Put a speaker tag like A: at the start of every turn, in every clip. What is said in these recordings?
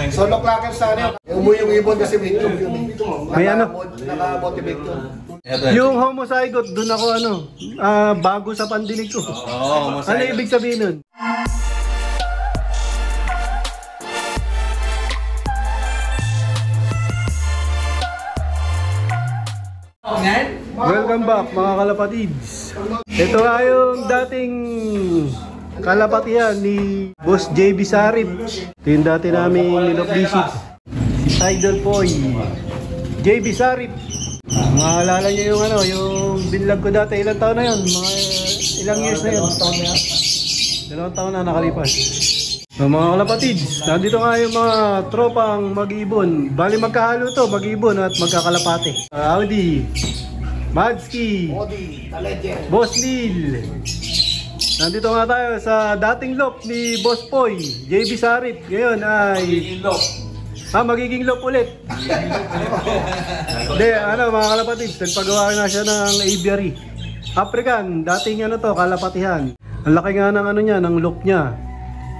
A: Solo clacker sana yun. Umuwi yung ibon kasi may tube yun.
B: May ano?
A: Naka-motivate yun.
B: Yung homozygote, dun ako bago sa pandinig ko. Ano ibig sabihin nun? Welcome back mga kalapatids. Ito nga yung dating kalapatihan ni Boss JB Sarip. Ito yung dati namin nilok-visit. Si Idol Boy JB Sarip. Maalala niyo yung yung binlog ko dati. Ilang taon na yun? Mga ilang years na yun? 2 taon na nakalipas. So, mga kalapatids, nandito nga yung mga tropang mag-ibon. Bali magkahalo to, mag-ibon at magkakalapate. Audi, Madski, Boss Neil. Nandito nga tayo sa dating lop ni Boss Poy, JB Sarip. Ngayon ay magiging lop ulit. Hindi, mga kalapatids, nagpagawa na siya ng aviary. African, dating to, kalapatihan. Ang laki nga ng ng lop niya.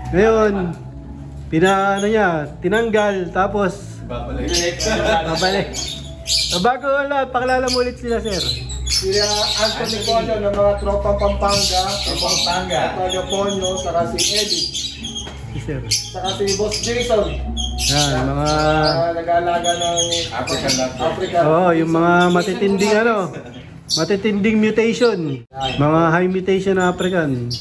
B: Ngayon, tinanggal, tapos babalik. Bago lahat, pakilala mo ulit sila, sir.
A: Sila Anthony Ponyo ng mga tropang Pampanga, Antonio Ponyo, saka si Eddie.
B: Si sir.
A: Saka si Boss Jason.
B: Yan, mga
A: nag-aalaga ng African.
B: Yung mga matitinding mutation. Mga high mutation na African.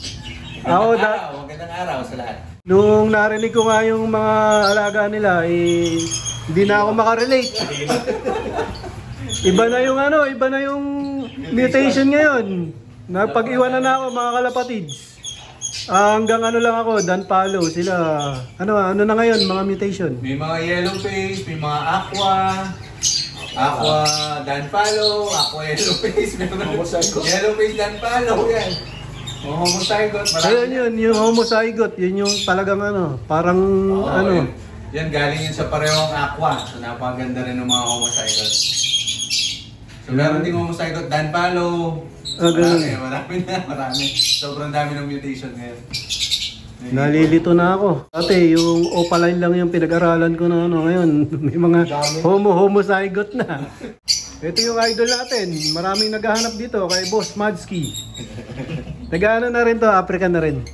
C: Magandang araw sa lahat.
B: Nung narinig ko nga yung mga alaga nila, hindi na ako makarelate. Iba na yung mutation ngayon. Napag-iwanan na ako mga kalapatids. Hanggang lang ako, Dan Palo, sila. Ano na ngayon, mga mutation?
C: May mga yellow face, may mga aqua, Dan Palo, aqua yellow face, yellow face Dan Palo, yan. Homozygote,
B: ayun yung homozygote, yun yung talagang parang
C: Yan galing yun sa parehong aqua. So napaganda rin ng mga homozygote. So meron din homozygote Dan Palo. Marami. Sobrang dami ng mutation ngayon.
B: Nalilito na ako. Dati yung opaline lang yung pinag-aralan ko na ngayon. May mga homozygote na. Ito yung idol natin. Maraming naghahanap dito kay Boss Madski. Nag-ano na rin to, African na rin.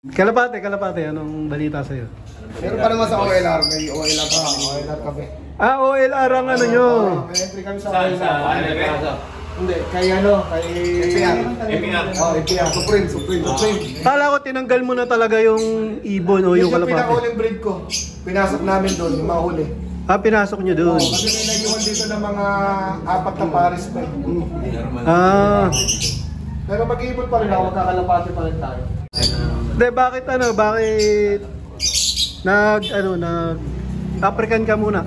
B: Kalapate, anong balita sa'yo?
A: Meron pa naman sa OLR, may OLR pa, OLR kami.
B: OLR ang nyo?
A: May entry kami sa OLR. Hindi, kay EPR. Supreme.
B: Kala ko tinanggal mo na talaga yung ibon o yung kalapate.
A: Yung pinakahuling breed ko, pinasok namin doon, yung mahuli.
B: Pinasok nyo doon?
A: Kasi may nag-iwan dito ng mga 4 na pares pa. Pero mag-iibon pa rin ako, magkakalapati pa rin tayo.
B: Hindi, bakit African ka muna?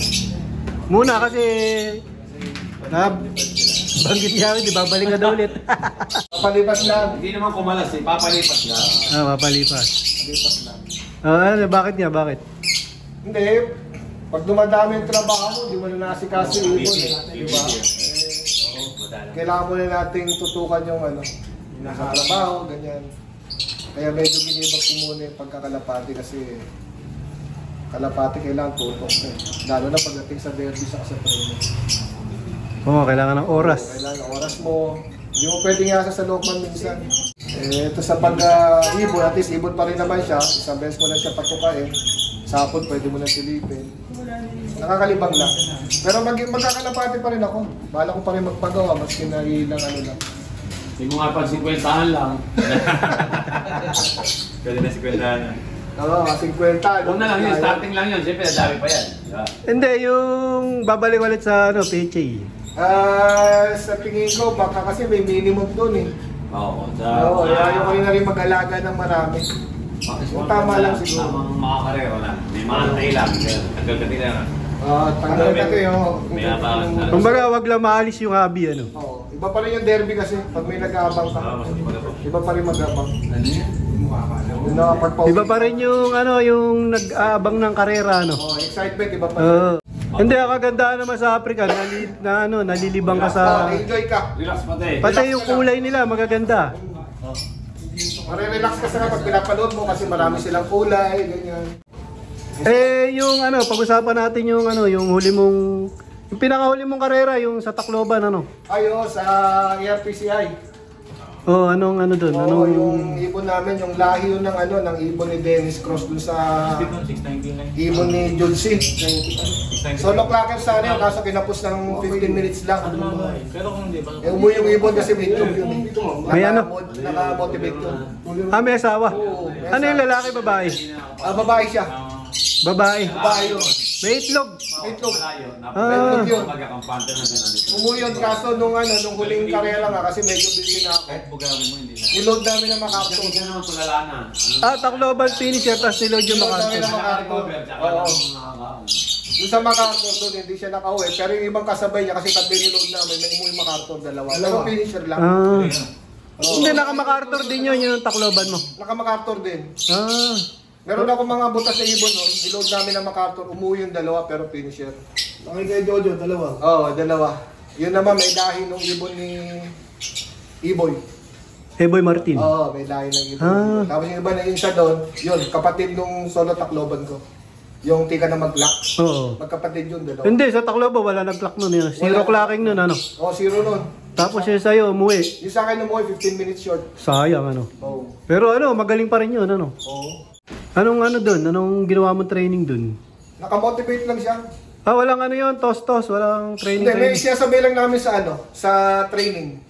B: Muna kasi banggit niya ako, di babalik ka daw ulit.
A: Papalipas lang.
C: Hindi naman kumalas papalipas lang.
B: Papalipas.
A: Papalipas lang.
B: Bakit?
A: Hindi, pag dumadami yung trabaho mo, di mo na nasikaso yung ibon diba? Kailangan mo na nating tutukan yung nakatrabaho, ganyan. Kaya medyo ginibag ko muna yung pagkakalapati kasi kalapati kailangan tutok lalo na pagdating sa derby sa preno.
B: Kailangan ng oras.
A: Kailangan ng oras mo. Hindi mo pwedeng yasa sa lokman minsan. Ito sa pag-ibon, at least ibon pa rin naman siya. Isang beses mo lang siya patukain. Sapon, pwede mo na silipin. Nakakalibang lang. Pero magkakalapati pa rin ako. Bahala ko pa rin magpagawa, maski na ilang lang.
C: Hindi mo nga pag 50 lang. Pwede na 50 na.
A: Oo, 50.
C: Kung na lang yun, starting lang yun. Siyempre, dami pa yan.
B: Hindi, yung babalik ulit sa PHA.
A: Sa tingin ko, baka kasi may minimum doon eh.
C: Oo.
A: Ayaw ko na rin mag-alaga ng marami. Kung tama lang siguro.
C: Tamang makakarero lang. May maantay lang. Tanggal ka nila.
A: Tanggal ka ito
C: May abakan na.
B: Kumbaga, wag lang maalis yung hobby,
A: Iba pa rin yung derby kasi pag may nag-aabang ka. Iba pa rin mag-aabang.
C: Ano yan?
B: Iba pa rin yung yung nag-aabang ng karera,
A: excitement, iba pa rin.
B: Hindi, ang kagandahan naman sa Africa, nalilibang ka sa...
A: Enjoy ka.
C: Relax pati.
B: Pati yung kulay nila, magaganda.
A: Mare-relax ka sa kapag pinapanood mo kasi marami silang kulay, ganyan.
B: Yung ano, pag-usapan natin yung ano, yung huli mong, yung pinakahuli mong karera, yung sa Tacloban, ano?
A: Ayo, sa ERPCI.
B: Oh, anong ano doon?
A: Oo,
B: Anong
A: yung ibon namin, yung lahi yun ng ano, ng ibon ni Dennis Cross dun sa ibon ni Julsi. Solo clocker sana yun, kaso kinapos ng 15 minutes lang.
D: Pero kung hindi ba?
A: Umuwi yung ibon kasi may itlog yun.
B: May ano?
A: Naka-motivate yun.
B: may asawa.
A: Oo, may
B: Ano yung lalaki, babae?
A: Babae siya.
B: Babae.
A: Babae yun.
B: May itlog.
A: May itlog.
B: Ah,
A: Yun. Umuwi yun, kaso nung ano, nung huling karera nga kasi medyo busy na ako.
C: Kahit bugawin mo, hindi na.
A: Niload namin ng makapto.
B: Tacloban finisher, tapos nilod yung
A: Niload namin
B: makanto.
A: ng makapto. Oo. Doon sa MacArthur doon, hindi siya nakauwi. Pero yung ibang kasabay niya, kasi tabi niload namin, may umuwi MacArthur, dalawa. Pero finisher lang.
B: Ah. Hindi, naka-MacArthur din yun, yung Tacloban mo.
A: Naka-MacArthur din.
B: Ah.
A: Meron ako mga butas sa ibon noon, niload namin ng MacArthur, umuwi yung dalawa pero finisher.
D: Okay kay Jojo, dalawa.
A: Oo, dalawa. Yun naman may lahi nung ibon ni Iboy.
B: Boy Martin.
A: Oo, may lahi ng ibon.
B: Ah.
A: Tapos yung iba na yung isa doon, yun, kapatid nung solo Tacloban ko. Yung tika na mag-lock.
B: Oo.
A: Magkapatid yun, dalawa.
B: Hindi, sa Tacloban wala nag-clock nun. Yun. Zero clocking nun, ano?
A: Oo, zero nun.
B: Tapos yung sa'yo, umuwi.
A: Yung sa akin umuwi, 15 minutes short.
B: Sayang, ano?
A: Oo.
B: Pero ano, magaling pa rin yun, ano?
A: Oo.
B: Anong ano dun? Anong ginawa mong training dun?
A: Nakamotivate lang siya.
B: Walang ano yun, toss-toss, walang training.
A: Hindi, may sinasabi lang namin sa ano, sa training.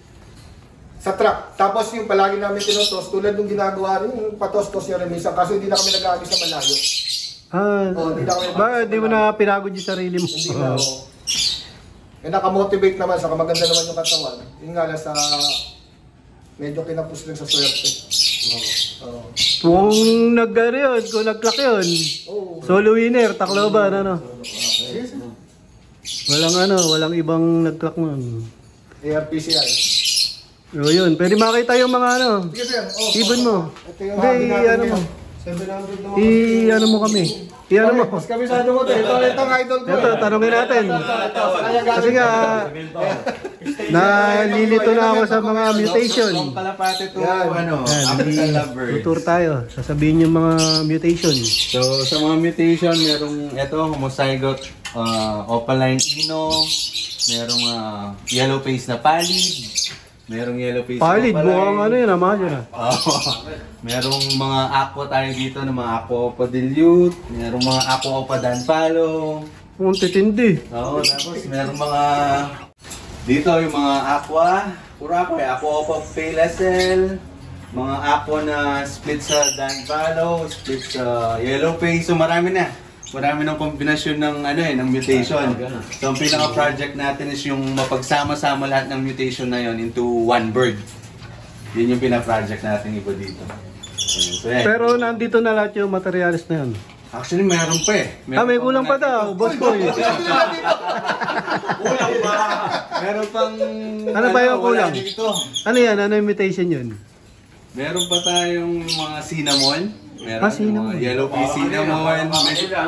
A: Sa track. Tapos yung palagi namin tinotos, tulad nung ginagawa rin, yung patos-tos niya rin minsan, kasi hindi na kami nag-aagis sa malayo. Hindi na kami
B: Di mo na pinagod yung sarili mo?
A: Hindi na, oo. Eh, nakamotivate naman, saka maganda naman yung katawan. Yung nga lang sa, medyo kinapos lang sa swerte. Oo.
B: Kung nag-ano yun, kung nag-clock yun,
A: Oo.
B: solo winner, Tacloban, ano? Walang ibang nag-clock nun.
A: ARPCI.
B: O yun, pwede makita yung mga ano,
A: Sige sir,
B: ibon mo.
A: Ito yung
B: Hindi,
A: hobby natin
B: ano mo.
A: ngayon. 700 naman.
B: I-ano mo kami. I-ano mo.
A: Mas kabisado mo to. Itong idol ko.
B: Ito, tanongin natin. Kasi nga, nalilito na ako sa mga mutation.
C: From Kalapate to,
A: Yan.
C: ano,
B: Yan,
C: African lovers.
B: tutur tayo. Sasabihin yung mga mutation.
C: So, sa mga mutation, merong ito, homozygote opaline ino, merong yellow face na pallid, merong yellow face
B: Pallid,
C: opaline.
B: mukhang ano yun, ama yun ah.
C: Merong mga aqua tayo dito, ng mga aqua opa dilute, merong mga aqua opa danpalo.
B: Kung titindi.
C: Oo, tapos merong mga dito yung mga aqua, puro aqua, aqua opa palesel, mga aqua na split sa danpalo, split sa yellow face, so marami na. Marami ng kombinasyon ng ng mutation. So ang pinaka-project natin is yung mapagsama-sama lahat ng mutation na yon into one bird. Yun yung pinaka-project natin iba dito. So, yan.
B: Pero nandito na lahat yung materials na yun.
C: Actually, meron pa eh.
B: May kulang pa daw, boss ko eh.
C: Kulang pa! Meron pang...
B: Ano ba yung
C: wala
B: kulang?
C: dito.
B: Ano yan? Ano yung mutation yun?
C: Meron pa tayong mga cinnamon. Meron
B: Cinnamon.
C: mga yellow pea cinnamon.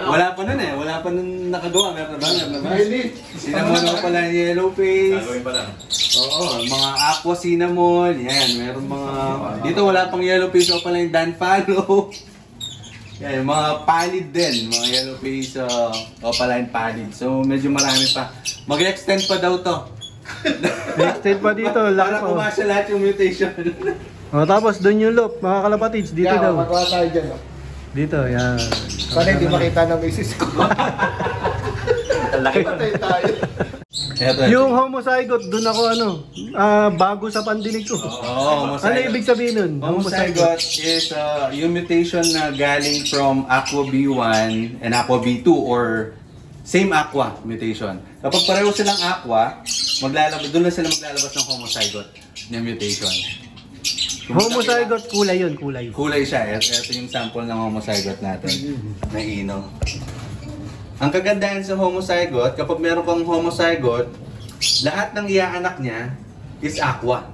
C: Wala pa nun eh. Wala pa nun nakagawa. Meron na ba? Meron na ba? Cinnamon na pala yung yellow face. Oo, mga aqua cinnamon. Yan, meron mga... Dito wala pang yellow face o pala yung danpalo. Yan, mga pallid din. Mga yellow face o pala yung pallid. So medyo marami pa. Mag-extend pa daw to.
B: Extend pa dito, laki
C: Para
B: pa.
C: pumasya lahat yung mutation.
B: Tapos doon yung loop, mga kalapatids, dito
A: Yan,
B: daw.
A: magawa tayo dyan.
B: Dito, yan.
A: Sana hindi makita ng misis ko. Patay tayo.
C: Yung
B: Yung homozygote, doon ako bago sa pandinig ko. Ano ibig sabihin nun?
C: Homozygote is yung mutation na galing from Aqua B1 and Aqua B2 or same Aqua mutation. Kapag pareho silang Aqua, doon na sila maglalabas ng homozygote na mutation.
B: Homozygote, kulay yun, kulay.
C: Kulay siya. Ito yung sample ng homozygote natin na ino. Ang kagandahan sa homozygote, kapag meron kang homozygote, lahat ng iaanak niya is aqua.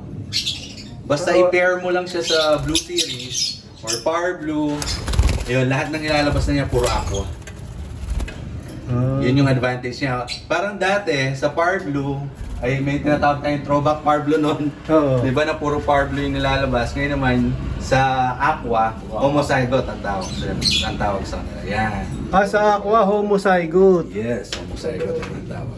C: Basta i-pair mo lang siya sa Blue Series or Power Blue, ayun, lahat ng ilalabas na niya puro aqua. Yun yung advantage niya. Parang dati, sa Power Blue, ay may tinatawag tayong throwback Parblo noon.
B: Oo.
C: Di ba na puro Parblo yung nilalabas? Ngayon naman, sa Aqua, homozygote ang tawag sa kanila. Yan.
B: Sa Aqua, homozygote.
C: Yes, homozygote ang tawag.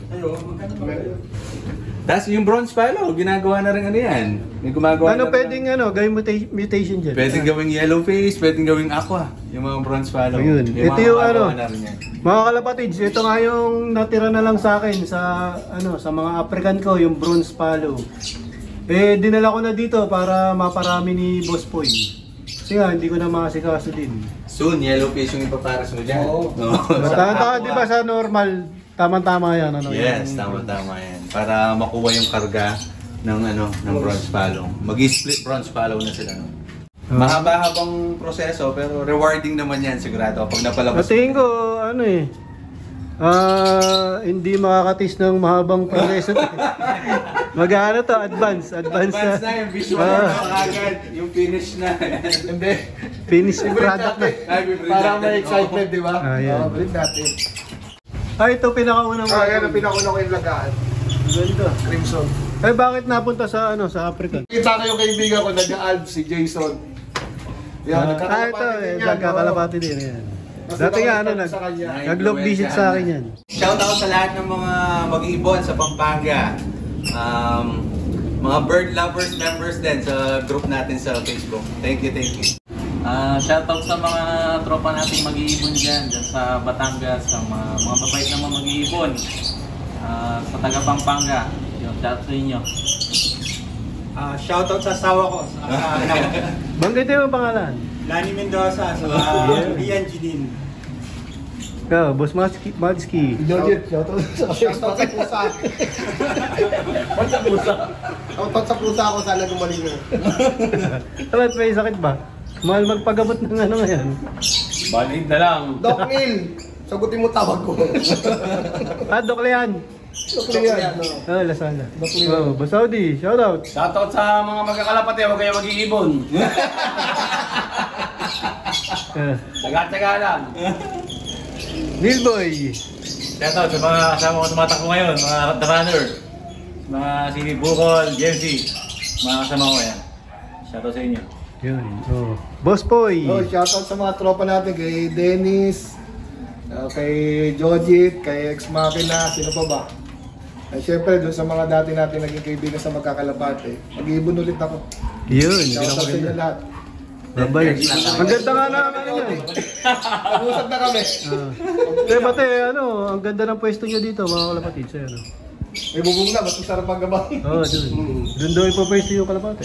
C: Tapos yung bronze palo, ginagawa na rin ano yan. May gumagawa
B: Ano
C: na rin
B: pwedeng gawing mutation dyan?
C: Pwedeng gawing yellow face, pwedeng gawing aqua. Yung mga bronze palo.
B: Ayun. Ito
C: mga
B: yung
C: gumagawa na rin yan.
B: Mga kalapatids, ito nga yung natira na lang sa akin sa mga African ko, yung bronze palo. Dinala ko na dito para maparami ni Boss Poy. Kasi nga, hindi ko na makasikaso din.
C: Soon, yellow face yung ipaparas mo dyan.
A: Oo.
C: No?
B: Tama, di ba sa normal, tama-tama yan.
C: Yes, tama-tama yan. Para makuha yung karga ng bronze palo. Mag-split bronze palo na sila. No? Mahaba-habang proseso pero rewarding naman yan sigurado pag napalabas.
B: Tingin ko, hindi makakatis ng mahabang proseso. Mag-ano to, advance
C: na yung visual na agad, yung finish na.
A: Hindi.
B: Finish product na.
A: Para may excitement, di ba?
B: Yan.
A: Balik natin.
B: Ito pinakaunang
A: Yan ang pinakuna ko yung lagaan.
B: Ganda.
A: Crimson.
B: Bakit napunta sa African?
A: Kita ko yung kaibigan ko, nag-alb si Jason. Yan,
B: Ito, nagkakalapati din. Yan. Dati nga,
A: sa kanya.
B: nag-log visit sa akin yan.
C: Shoutout sa lahat ng mga mag-iibon sa Pampanga. Mga bird lovers members din sa group natin sa Facebook. Thank you.
E: Shoutout sa mga tropa nating mag-iibon dyan sa Batangas, sa mga mababait naman mag-iibon. Sa taga Pampanga. Shoutout sa inyo.
D: Shoutout sa asawa ko. Sa anak ko.
B: Banggitin mo ang pangalan.
D: Lani Mendoza. Sa Rian Jinin.
B: Ikaw, Boss Madski.
A: Jojit, shoutout sa pusa. Shoutout sa pusa ako, sana gumaling na.
B: Ba't may sakit ba? Mahal magpagamot ng ngayon.
E: Balik na lang.
A: Doc Neil, sagutin mo tawag ko.
B: Doc Leon.
A: Doc Leon.
B: Lasana. Boss Saudi, shoutout.
E: Shoutout sa mga magkakalapati, huwag kayo mag-iibon. Taga-taga lang.
B: Nilboy.
E: Shoutout sa mga kasama ko tumatakbo ngayon, mga runner. Mga si Bukol, Jemsy. Mga kasama ko yan. Shoutout sa inyo.
B: Yun. Boss Poy.
A: Shoutout sa mga tropa natin, kay Dennis, kay Jojit, kay Ex Machina, sino pa ba? At syempre, doon sa mga dati natin naging kaibigan sa magkakalapate, mag-iibon ulit ako.
B: Yun.
A: Shoutout sa inyo lahat.
B: Babay. Ang ganda nga naman niya.
A: Mag-usap na kami.
B: Pati ang ganda ng pwesto niyo dito, mga kalapatid. Sa
A: May bubong na, mas masarap ang gabang.
B: doon. Doon daw ipapwesto yung kalapate.